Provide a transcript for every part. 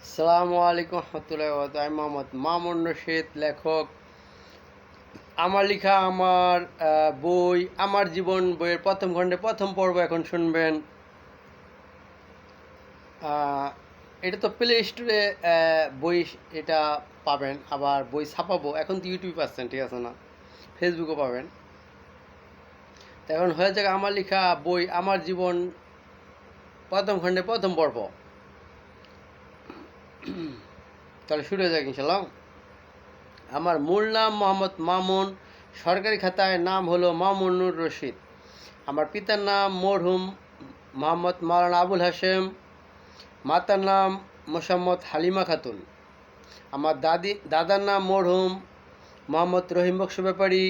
আসসালামু আলাইকুম রহমতুল্লাহি ওয়া বারাকাতুহু। আমি মোহাম্মদ মামুন রশিদ, লেখক। আমার লেখা আমার বই আমার জীবন বইয়ের প্রথম খণ্ডে প্রথম পর্ব এখন শুনবেন। এটা তো প্লে স্টোরে বই এটা পাবেন, আবার বই ছাপাবো। এখন তো ইউটিউব পাচ্ছেন, ঠিক আছে না, ফেসবুকও পাবেন। তো এখন হয়ে যাক আমার লেখা বই আমার জীবন প্রথম খণ্ডে প্রথম পর্ব। তাহলে শুরু হয়ে যাক ইনশাল্লাহ। আমার মূল নাম মোহাম্মদ মামুন, সরকারি খাতায় নাম হলো মামুনুর রশিদ। আমার পিতার নাম মরহুম মোহাম্মদ মাওলানা আবুল হাশেম, মাতার নাম মোসাম্মদ হালিমা খাতুন। আমার দাদার নাম মরহুম মোহাম্মদ রহিম বক্স ব্যাপারী।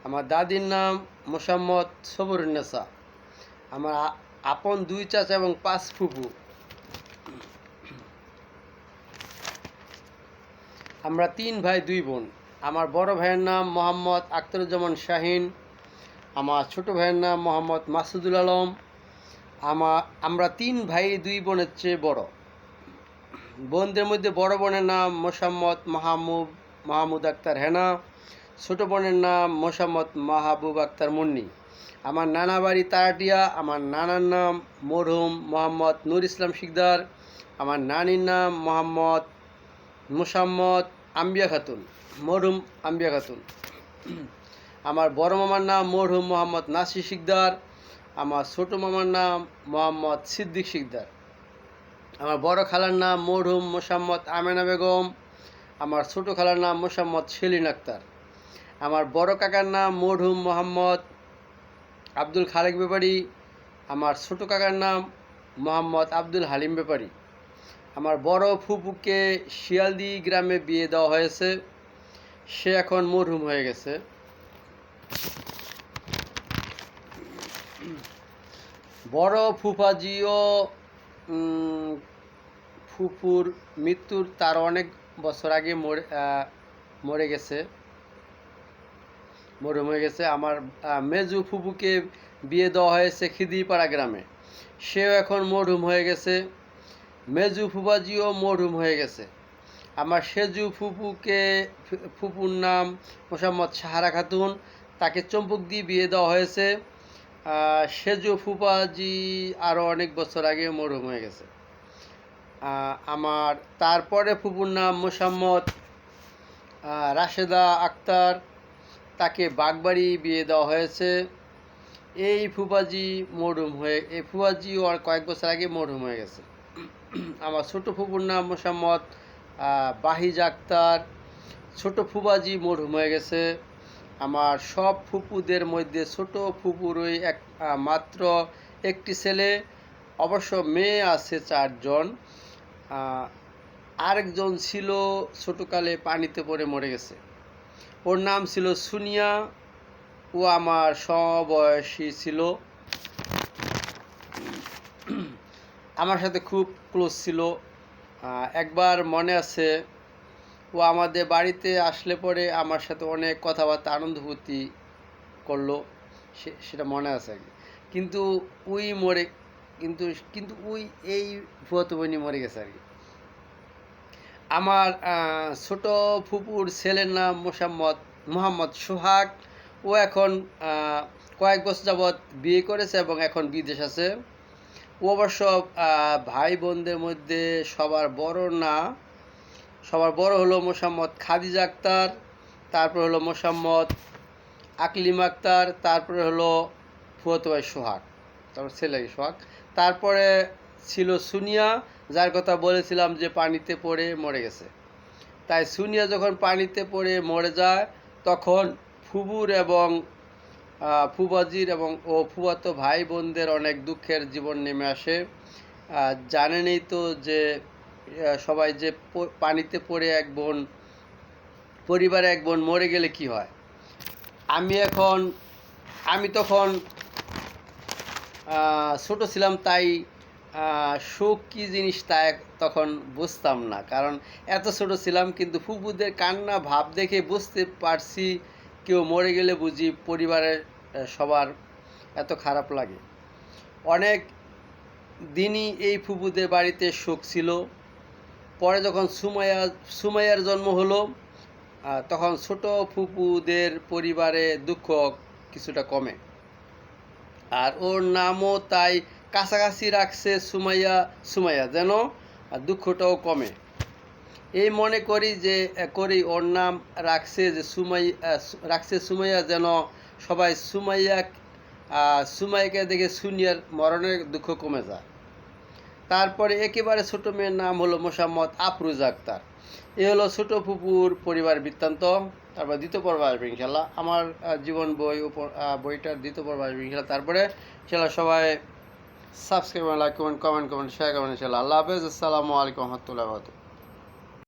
আমার দাদির নাম মোসাম্মদ সবরুন্নেসা। আমার আপন 2 চাচা এবং 5 ফুপু। আমরা 3 ভাই 2 বোন। আমার বড় ভাইয়ের নাম মোহাম্মদ আখতারুজ্জামান শাহিন। আমার ছোট ভাইয়ের নাম মোহাম্মদ মাসুদুল আলম। আমরা 3 ভাই 2 বোনের চেয়ে বড়। বোনদের মধ্যে বড় বোনের নাম মোসাম্মদ মাহমুদ আক্তার হেনা। ছোট বোনের নাম মোসাম্মদ মাহবুব আক্তার মুন্নি। আমার নানা বাড়ি তারাটিয়া। আমার নানার নাম মরহুম মোহাম্মদ নুর ইসলাম শিকদার। আমার নানির নাম মোসাম্মদ আম্বিয়া খাতুন, মরহুম আম্বিয়া খাতুন। আমার বড় মামার নাম মরহুম মোহাম্মদ নাসির শিকদার। আমার ছোট মামার নাম মোহাম্মদ সিদ্দিক শিকদার। আমার বড় খালার নাম মরহুম মোসাম্মদ আমেনা বেগম। আমার ছোট খালার নাম মোসাম্মদ সেলিন আক্তার। আমার বড় কাকার নাম মরহুম মোহাম্মদ আব্দুল খালেক ব্যাপারী। আমার ছোট কাকার নাম মোহাম্মদ আব্দুল হালিম ব্যাপারী। আমার বড় ফুপুকে শিয়ালদি গ্রামে বিয়ে দেওয়া হয়েছে, সে এখন মরহুম হয়ে গেছে। বড় ফুফাজিও ফুফুর মৃত্যুর তার অনেক বছর আগে মরে গেছে, মরহুম হয়ে গেছে। আমার মেজু ফুফুকে বিয়ে দেওয়া হয়েছে খিদিপাড়া গ্রামে, সেও এখন মরহুম হয়ে গেছে। মেজু ফুফাজিও মরহুম হয়ে গেছে। আমার সেজু ফুপুর নাম মোসাম্মদ সাহারা খাতুন, তাকে চম্পক দিয়ে বিয়ে দেওয়া হয়েছে। সেজু ফুপাজি আরও অনেক বছর আগে মরহুম হয়ে গেছে। আমার তারপরে ফুপুর নাম মোসাম্মদ রাশেদা আক্তার, তাকে বাগবাড়ি বিয়ে দেওয়া হয়েছে। এই ফুপাজিও আর কয়েক বছর আগে মরহুম হয়ে গেছে। আমার ছোট ফুপুর নাম মোসাম্মদ বাহিজ আক্তার, ছোট ফুপাজি মরহুম হয়ে গেছে। আমার সব ফুপুদের মধ্যে ছোট ফুপুরই মাত্র একটি ছেলে, অবশ্য মেয়ে আছে 4 জন। আরেকজন ছিল ছোটকালে পানিতে পড়ে মরে গেছে, ওর নাম ছিল সুনিয়া। ও আমার সমবয়সী ছিল, আমার সাথে খুব ক্লোজ ছিল। একবার মনে আছে, ও আমাদের বাড়িতে আসলে পরে আমার সাথে অনেক কথাবার্তা আনন্দ ফুর্তি করলো, সেটা মনে আছে আর কি। কিন্তু ওই মরে কিন্তু কিন্তু ওই এই ফুয়াতো বোনই মরে গেছে আর কি। আমার ছোট ফুপুর ছেলের নাম মোহাম্মদ সোহাগ। ও এখন কয়েক বছর যাবৎ বিয়ে করেছে এবং এখন বিদেশ আছে। ও অবশ্য ভাই বোনদের মধ্যে সবার বড় না, সবার বড় হলো মোসাম্মদ খাদিজা আক্তার, তারপর হলো মোসাম্মদ আকলিম আক্তার, তারপরে হলো ফুয়াতো ভাই সোহাগ, তারপর ছেলে সোহাগ, তারপরে ছিল সুনিয়া, যার কথা বলেছিলাম যে পানিতে পড়ে মরে গেছে। তাই সুনিয়া যখন পানিতে পড়ে মরে যায়, তখন ফুবুর এবং ফুবাজির এবং ফুয়াতো ভাই বোনদের অনেক দুঃখের জীবন নেমে আসে। জানেনই তো যে সবাই যে পানিতে পড়ে পরিবারে এক বোন মরে গেলে কি হয়। আমি তখন ছোট ছিলাম, তাই শোক কী জিনিস তা তখন বুঝতাম না, কারণ এত ছোট ছিলাম। কিন্তু ফুপুদের কান্না ভাব দেখে বুঝতে পারছি কেউ মরে গেলে বুঝি পরিবারের সবার এত খারাপ লাগে। অনেক দিনই এই ফুপুদের বাড়িতে শোক ছিল। পরে যখন সুমাইয়ার জন্ম হলো, তখন ছোট ফুপুদের পরিবারে দুঃখ কিছুটা কমে, আর ওর নামও তাই কাছাকাছি রাখছে সুমাইয়া, যেন দুঃখটাও কমে। এই মনে করি ওর নাম রাখছে সুমাইয়া, যেন সবাই সুমাইয়াকে দেখে সুনিয়ার মরণের দুঃখ কমে যায়। তারপরে একেবারে ছোট মেয়ের নাম হলো মোসাম্মদ আফরোজা আক্তার। এ হলো ছোট ফুপুর পরিবার বৃত্তান্ত। তারপর দ্বিতীয় পর্ব আসবে ইনশাল্লাহ, আমার জীবন বইটার দ্বিতীয় পর্ব আসবে ইনশাল্লাহ। তারপরে ইনশাল্লাহ সবাই সাবস্ক্রাইব, লাইক, কমেন্ট, শেয়ার করবেন ইনশাল্লাহ। আল্লাহ হাফেজ, আসসালামু আলাইকুম রহমতুল্লাহ।